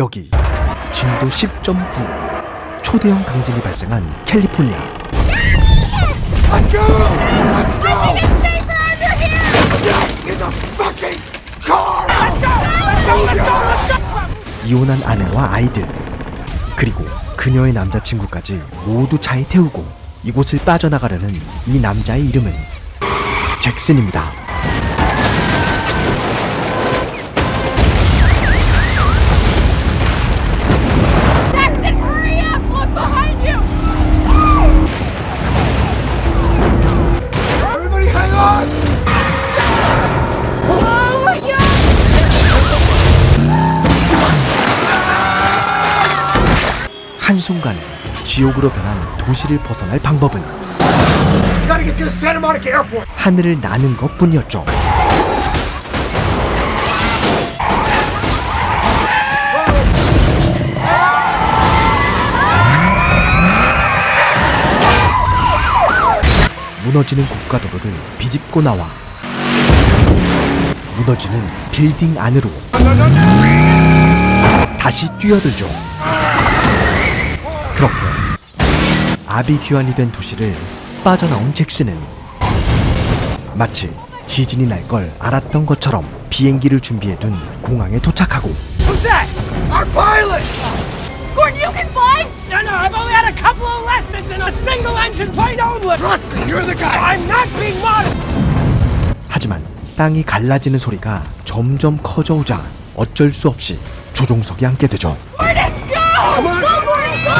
여기 진도 10.9 초대형 강진이 발생한 캘리포니아. Let's go! Let's go! I think it's safer under here! Get in the fucking car! Let's go! Let's go! Let's go! Let's go! 이혼한 아내와 아이들 그리고 그녀의 남자친구까지 모두 차에 태우고 이곳을 빠져나가려는 이 남자의 이름은 잭슨입니다. Jackson, hurry up! Look behind you! Everybody hang on! Oh my God! 한순간에 지옥으로 변한 도시를 벗어날 방법은 Gotta get to the Santa Monica Airport! 하늘을 나는 것뿐이었죠. 무너지는 고가도로를 비집고 나와 무너지는 빌딩 안으로 다시 뛰어들죠. 그렇게 아비규환이 된 도시를 빠져나온 잭슨은 마치 지진이 날 걸 알았던 것처럼 비행기를 준비해둔 공항에 도착하고 Who's that? Our pilot! Gordon, you can fly? No, I've only had a couple of lessons in a single engine plane only! Trust me, you're the guy! I'm not being modest! 하지만 땅이 갈라지는 소리가 점점 커져오자 어쩔 수 없이 조종석에 앉게 되죠. Gordon, go! Come on! Go, Gordon, go!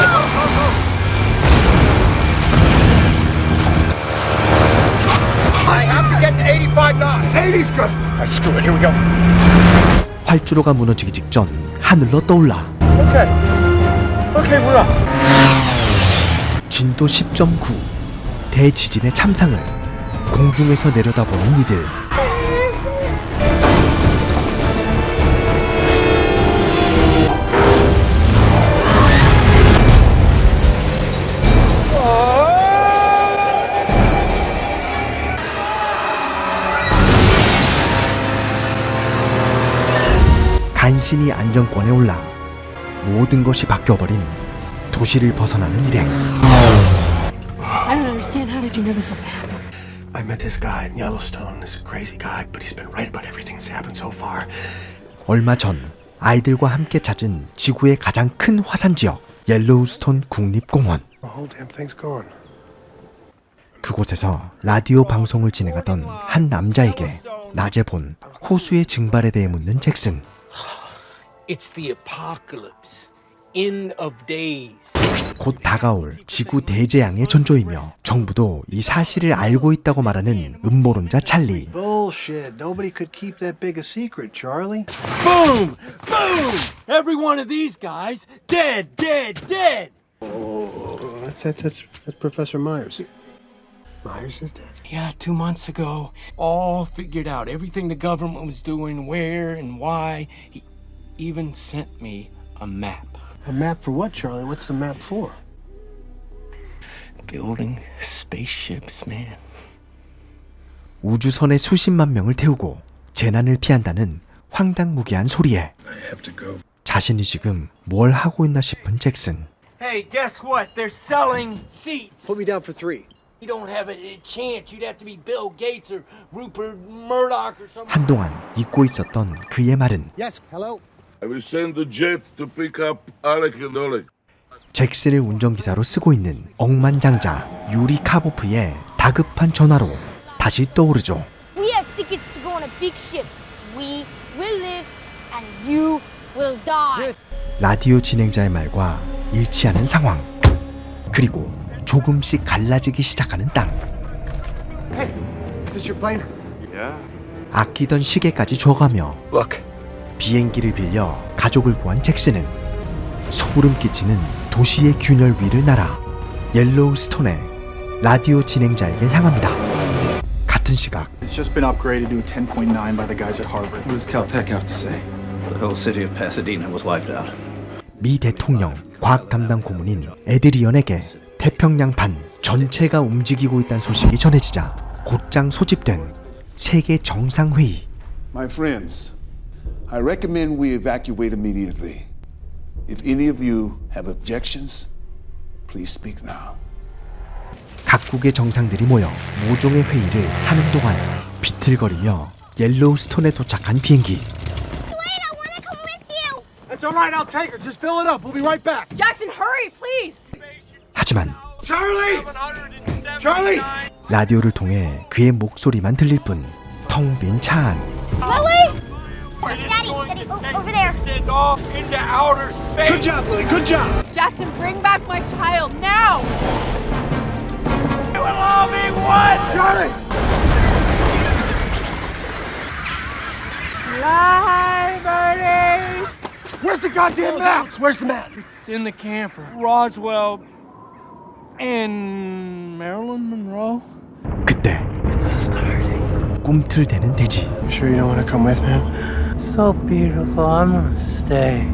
I have to get to 85 knots! 80's good! Alright, screw it, here we go. 활주로가 무너지기 직전 하늘로 떠올라 Okay, we're up. 진도 10.9 대지진의 참상을 공중에서 내려다보는 이들. 간신히 안정권에 올라 모든 것이 바뀌어버린 도시를 벗어나는 일행. I don't understand. How did you know this was gonna happen? I met this guy in Yellowstone, this crazy guy, but he's been right about everything that's happened so far. 얼마 전 아이들과 함께 찾은 지구의 가장 큰 화산 지역 옐로우스톤 국립공원. The whole damn thing's gone. 그곳에서 라디오 방송을 진행하던 한 남자에게 낮에 본 호수의 증발에 대해 묻는 잭슨. It's the apocalypse. End of days. 곧 다가올 지구 대재앙의 전조이며 정부도 이 사실을 알고 있다고 말하는 음모론자 찰리. Bullshit. Nobody could keep that big a secret, Charlie. Boom! Boom! Every one of these guys dead, dead, dead. That's Professor Myers. Myers is dead. Yeah, 2 months ago, all figured out everything the government was doing, where and why. He even sent me a map. A map for what, Charlie? What's the map for? Building spaceships, man. 우주선에 수십만 명을 태우고 재난을 피한다는 황당무계한 소리에 I have to go. 자신이 지금 뭘 하고 있나 싶은 잭슨. Hey, guess what? They're selling seats. Put me down for 3. You don't have a chance. You'd have to be Bill Gates or Rupert Murdoch or something. 한동안 잊고 있었던 그의 말은 Yes, hello. I will send the jet to pick up Alec and Oleg. 잭슨을 운전기사로 쓰고 있는 억만장자 유리 카보프의 다급한 전화로 다시 떠오르죠. We have tickets to go on a big ship. We will live and you will die. 라디오 진행자의 말과 일치하는 상황. 그리고 조금씩 갈라지기 시작하는 땅. Hey, is this your plane? 아끼던 시계까지 줘가며 Look. 비행기를 빌려 가족을 구한 잭슨은 소름 끼치는 도시의 균열 위를 날아 옐로우스톤의 라디오 진행자에게 향합니다. 같은 시각 It's just been upgraded to a 10.9 by the guys at Harvard. What does Caltech have to say? The whole city of Pasadena was wiped out. 미 대통령 과학 담당 고문인 에드리언에게 태평양 반 전체가 움직이고 있다는 소식이 전해지자 곧장 소집된 세계 정상회의. My friends, I recommend we evacuate immediately. If any of you have objections, please speak now. 각국의 정상들이 모여 모종의 회의를 하는 동안 비틀거리며 옐로우스톤에 도착한 비행기. That's all right, I'll take her. Just fill it up. We'll be right back. Jackson, hurry, please! 하지만 Charlie! Charlie! 라디오를 통해 그의 목소리만 들릴 뿐 텅 빈 차 안. Lily! Daddy, over there. Send off into outer space. Good job, Lily. Good job. Jackson, bring back my child now! We will all be one. Charlie! Fly, birdie. Where's the goddamn map? Where's the map? It's in the camper. Roswell and Marilyn Monroe. 그때 꿈틀대는 대지. You sure you don't want to come with, man? So beautiful. I'm gonna stay.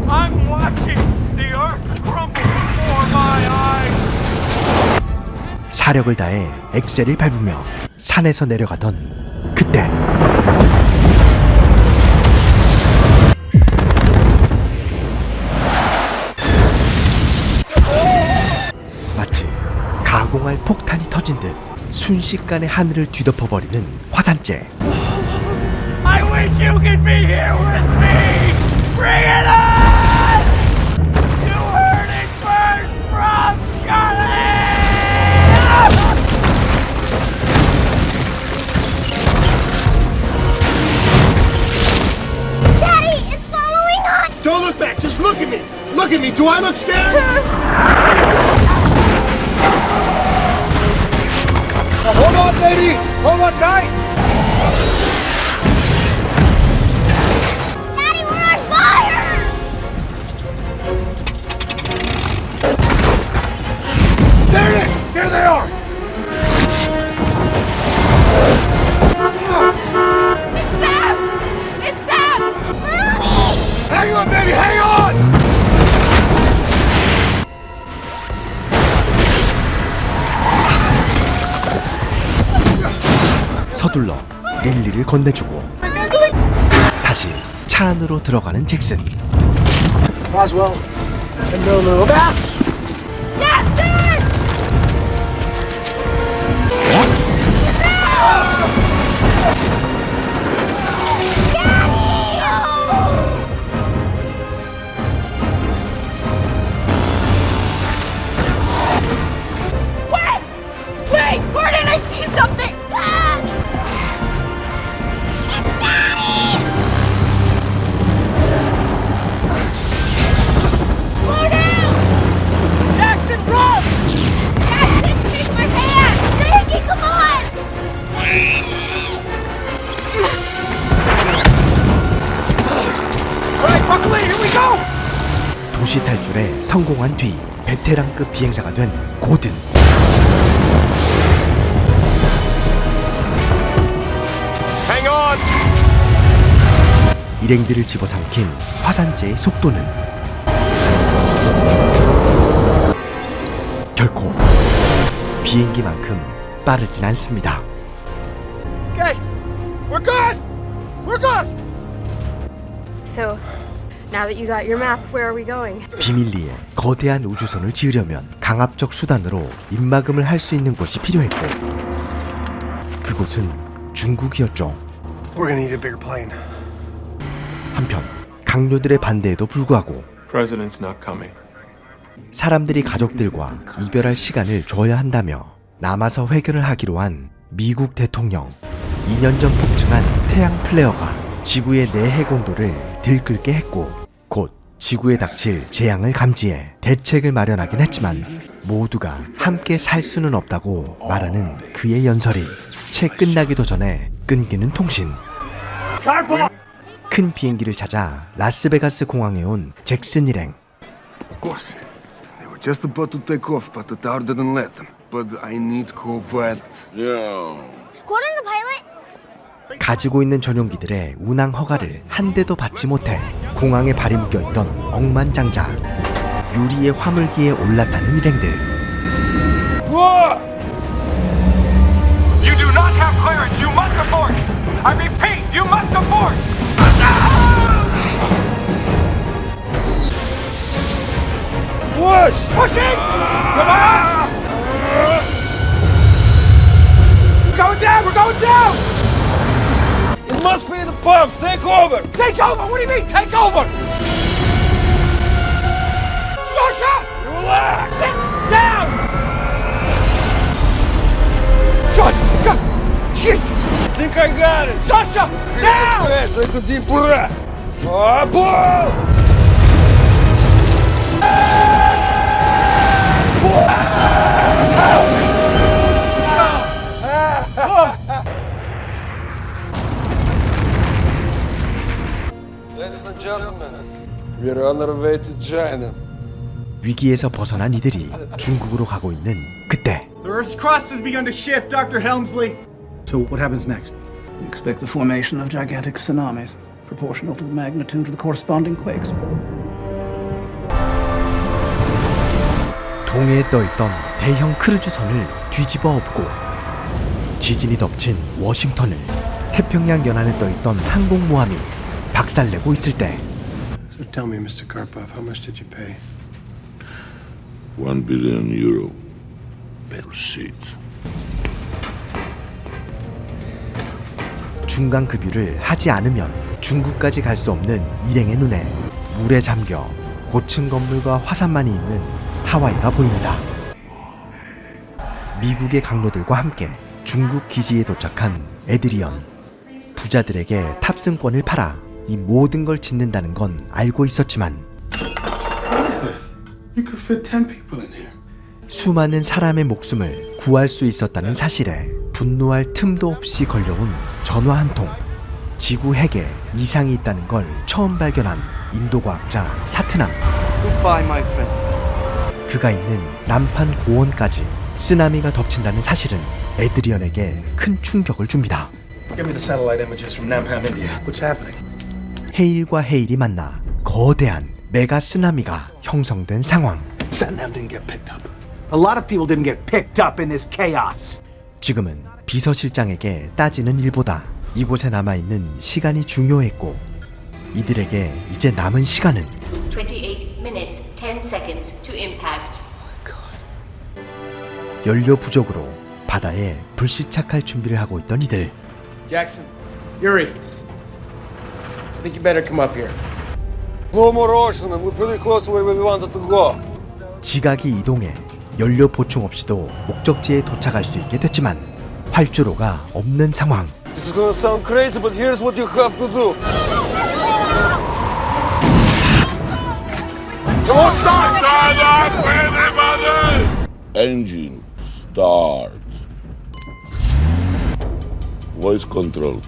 I'm watching the earth crumble before my eyes. 사력을 다해 엑셀을 밟으며 산에서 내려가던 그때 마치 가공할 폭탄이 터진 듯 순식간에 하늘을 뒤덮어버리는 화산재. I wish you could be here with me. Bring it on! You heard it first from Charlie. Daddy, it's following us! Don't look back. Just look at me. Look at me. Do I look scared? Hold on, lady. Hold on tight. Daddy, we're on fire! There it is. There they are. It's them! It's them! Hang on, baby. Hang on. 서둘러 릴리를 건네주고 다시 차 안으로 들어가는 잭슨. Roswell, and no little mouse. Wait! Gordon, I see something! Slow down! Jackson, run! Jackson, take my hand! Ricky, come on! All right, buckle in. Here we go. 도시 탈출에 성공한 뒤 베테랑급 비행사가 된 고든. Hang on. 일행들을 집어삼킨 화산재의 속도는 결코 비행기만큼 빠르진 않습니다. Okay. We're good. We're good. So, now that you got your map, where are we going? 비밀리에 거대한 우주선을 지으려면 강압적 수단으로 입막음을 할 수 있는 곳이 필요했고 그곳은 중국이었죠. We're gonna need a bigger plane. 한편 강요들의 반대에도 불구하고 President's not coming. 사람들이 가족들과 이별할 시간을 줘야 한다며 남아서 회견을 하기로 한 미국 대통령. 2년 전 폭증한 태양 플레어가 지구의 내핵 온도를 들끓게 했고 곧 지구에 닥칠 재앙을 감지해 대책을 마련하긴 했지만 모두가 함께 살 수는 없다고 말하는 그의 연설이 채 끝나기도 전에 끊기는 통신. 큰 비행기를 찾아 라스베가스 공항에 온 잭슨 일행. Boss, they were just about to take off, but the tower didn't let them. But I need co-pilot. Yeah. Gordon's a pilot? 가지고 있는 전용기들의 운항 허가를 한 대도 받지 못해 공항에 발이 묶여있던 억만장자. 유리의 화물기에 올라타는 일행들. You do not have clearance. You must abort. I repeat, you must abort. Push! Pushing! Come on! We're going down! We're going down! It must be the pumps! Take over! Take over? What do you mean, take over? Sasha! Relax! Sit down! God! Jesus! I think I got it! Sasha! Now! Take a deep breath! Pull! Ladies and gentlemen, we are on our way to China. 위기에서 벗어난 이들이 중국으로 가고 있는 그때 The Earth's crust has begun to shift, Dr. Helmsley. So what happens next? We expect the formation of gigantic tsunamis, proportional to the magnitude of the corresponding quakes. 동해에 떠있던 대형 크루즈선을 뒤집어 엎고 지진이 덮친 워싱턴을 태평양 연안에 떠있던 항공모함이 박살내고 있을 때 So tell me, Mr. Karpov, how much did you pay? €1 billion. Per seat. 중간 급유를 하지 않으면 중국까지 갈 수 없는 일행의 눈에 물에 잠겨 고층 건물과 화산만이 있는 하와이가 보입니다. 미국의 강로들과 함께 중국 기지에 도착한 에드리언. 부자들에게 탑승권을 팔아 이 모든 걸 짓는다는 건 알고 있었지만 What is this? You could fit 10 people in here. 수많은 사람의 목숨을 구할 수 있었다는 사실에 분노할 틈도 없이 걸려온 전화 한 통. 지구 핵에 이상이 있다는 걸 처음 발견한 인도 과학자 사트남. Goodbye, my friend. 그가 있는 남판 고원까지 쓰나미가 덮친다는 사실은 에드리언에게 큰 충격을 줍니다. Give me the satellite images from Nampan, India. What's happening? 헤일과 헤일이 만나 거대한 메가 쓰나미가 형성된 상황. Satnam didn't get picked up. A lot of people didn't get picked up in this chaos. 지금은 비서실장에게 따지는 일보다 이곳에 남아있는 시간이 중요했고 이들에게 이제 남은 시간은 28 minutes, 10 seconds to impact. 연료 부족으로 바다에 불시착할 준비를 하고 있던 이들. Jackson, Yuri, I think you better come up here. No more ocean, and we're pretty close to where we wanted to go. 지각이 이동해 연료 보충 없이도 목적지에 도착할 수 있게 됐지만 활주로가 없는 상황. This is gonna sound crazy, but here's what you have to do. It won't start! Stand up, everybody! Engine start. Voice control.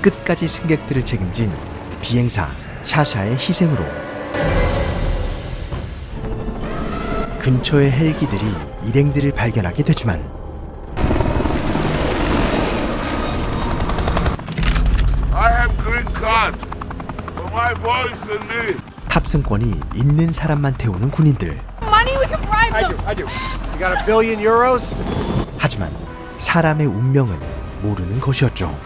끝까지 승객들을 책임진 비행사 샤샤의 희생으로 근처의 헬기들이 일행들을 발견하게 되지만 I have green card for my boys and me. 탑승권이 있는 사람만 태우는 군인들. Money, we can bribe them. I do. You got $1 billion? 하지만 사람의 운명은 모르는 것이었죠.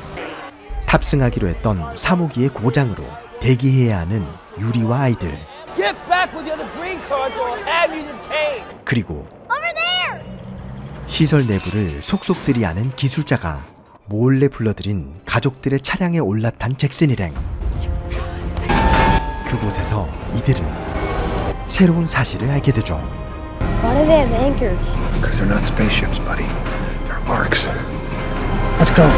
탑승하기로 했던 사무기의 고장으로 대기해야 하는 유리와 아이들. Get back with your other green cards or I'll have you detained. 그리고 Over there. 시설 내부를 속속들이 아는 기술자가 몰래 불러들인 가족들의 차량에 올라탄 잭슨 일행. 그곳에서 이들은 새로운 사실을 알게 되죠. Why do they have anchors? Because they're not spaceships, buddy. They're arcs. Let's go.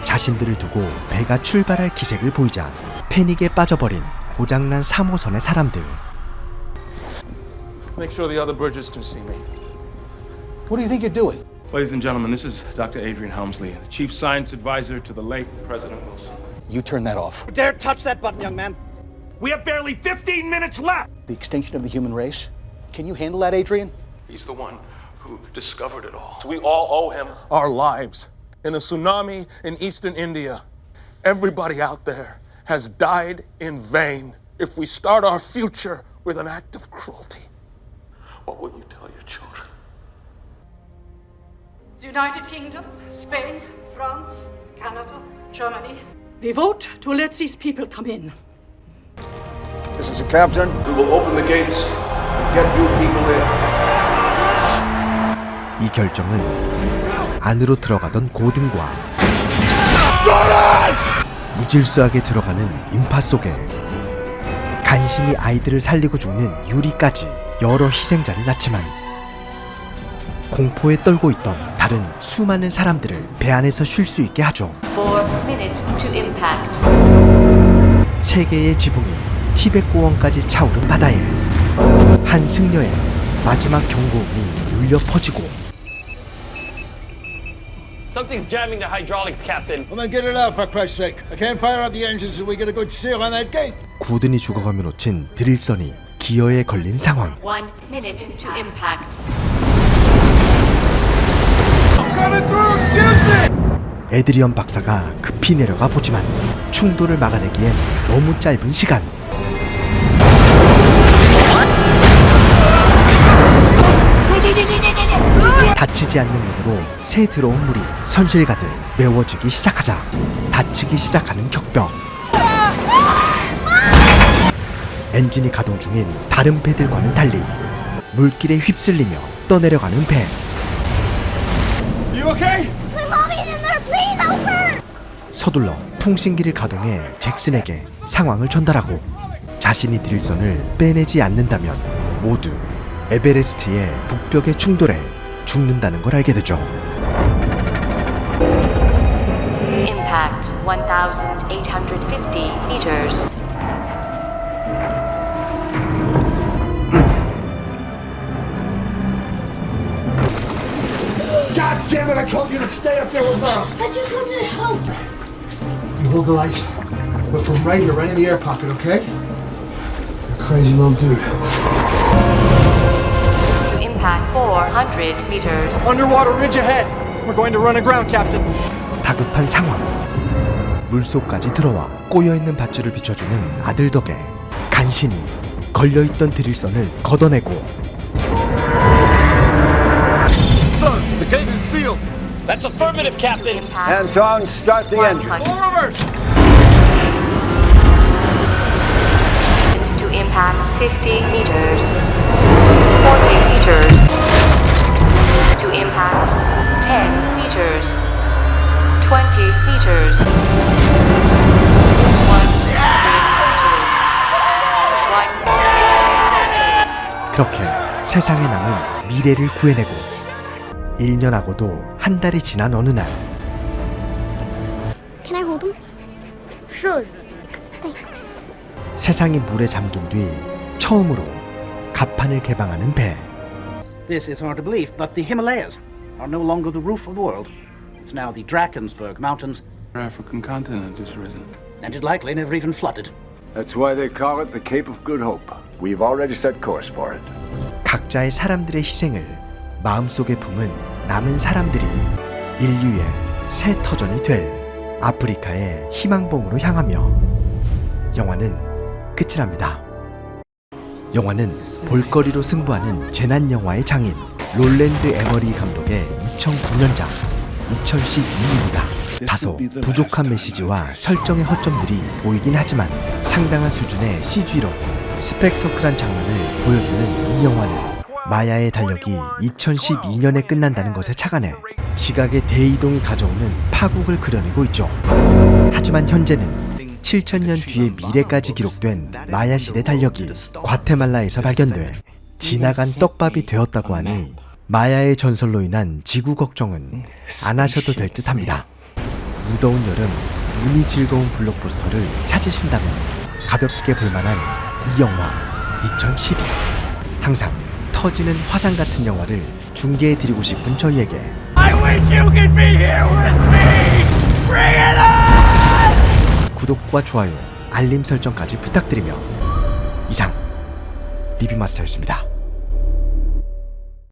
자신들을 두고 배가 출발할 기색을 보이자 패닉에 빠져버린 고장난 3호선의 사람들. Make sure the other bridges can see me. What do you think you're doing? Ladies and gentlemen, this is Dr. Adrian Helmsley, the Chief Science Advisor to the late President Wilson. You turn that off. Dare touch that button, young man. We have barely 15 minutes left. The extinction of the human race. Can you handle that, Adrian? He's the one who discovered it all. So we all owe him our lives. In the tsunami in eastern India, everybody out there has died in vain. If we start our future with an act of cruelty, what would you tell your children? The United Kingdom, Spain, France, Canada, Germany. We vote to let these people come in. This is the captain. We will open the gates and get you people in. 이 결정은 안으로 들어가던 고든과 무질서하게 들어가는 인파 속에 간신히 아이들을 살리고 죽는 유리까지 여러 희생자를 낳지만 공포에 떨고 있던 다른 수많은 사람들을 배 안에서 쉴 수 있게 하죠. 4 minutes to impact. 세계의 지붕인 티벳 고원까지 차오른 바다에 한 승려의 마지막 경고음이 울려 퍼지고 Something's jamming the hydraulics, Captain. Well, then get it out, for Christ's sake. I can't fire up the engines until we get a good seal on that gate. 고든이 죽어가며 놓친 드릴선이 기어에 걸린 상황. 1 minute to impact. Coming through, excuse me! 에드리언 박사가 급히 내려가 보지만 충돌을 막아내기엔 너무 짧은 시간. 다치지 않는 눈으로 새 들어온 물이 선실가득 메워지기 시작하자 닫히기 시작하는 격벽. 엔진이 가동 중인 다른 배들과는 달리 물길에 휩쓸리며 떠내려가는 배. You okay? My mommy's in there, please help her! 서둘러 통신기를 가동해 잭슨에게 상황을 전달하고 자신이 드릴선을 빼내지 않는다면 모두 에베레스트의 북벽에 충돌해 죽는다는 걸 알게 되죠. Impact 1,850 meters. God damn it, I told you to stay up there with her! I just wanted to help. You hold the lights. We're from right here, right in the air pocket, okay? You're a crazy little dude. To impact 400 meters. Underwater ridge ahead. We're going to run aground, Captain. 다급한 상황. 물속까지 들어와 꼬여있는 밧줄을 비춰주는 아들 덕에 간신히 걸려있던 드릴선을 걷어내고 Son, the gate is sealed. That's affirmative, Captain. Anton, start the engine. Full reverse! To impact 50 meters. 40 meters. To impact 10 meters. 20 meters. 100 meters. 그렇게 세상에 남은 미래를 구해내고 1년하고도 한 달이 지난 어느 날 Can I hold him? Sure. Thanks. 세상이 물에 잠긴 뒤 처음으로 갑판을 개방하는 배. This is hard to believe, but the Himalayas are no longer the roof of the world. It's now the Drakensberg Mountains. Our African continent has risen. And it likely never even flooded. That's why they call it the Cape of Good Hope. We've already set course for it. 각자의 사람들의 희생을 마음속에 품은 남은 사람들이 인류의 새 터전이 될 아프리카의 희망봉으로 향하며 영화는 끝이 납니다. 영화는 볼거리로 승부하는 재난영화의 장인 롤랜드 에머리 감독의 2009년작 2012입니다. 다소 부족한 메시지와 설정의 허점들이 보이긴 하지만 상당한 수준의 CG로 스펙터클한 장면을 보여주는 이 영화는 마야의 달력이 2012년에 끝난다는 것에 착안해 지각의 대이동이 가져오는 파국을 그려내고 있죠. 하지만 현재는 7,000년 뒤의 미래까지 기록된 마야 시대 달력이 과테말라에서 발견돼 지나간 떡밥이 되었다고 하니 마야의 전설로 인한 지구 걱정은 안 하셔도 될 듯합니다. 무더운 여름 눈이 즐거운 블록버스터를 찾으신다면 가볍게 볼만한 이 영화 2012. 항상 터지는 화상 같은 영화를 중계해드리고 싶은 저희에게 I wish you could be here with me. Bring it on! 구독과 좋아요, 알림 설정까지 부탁드리며 이상 리뷰마스터였습니다.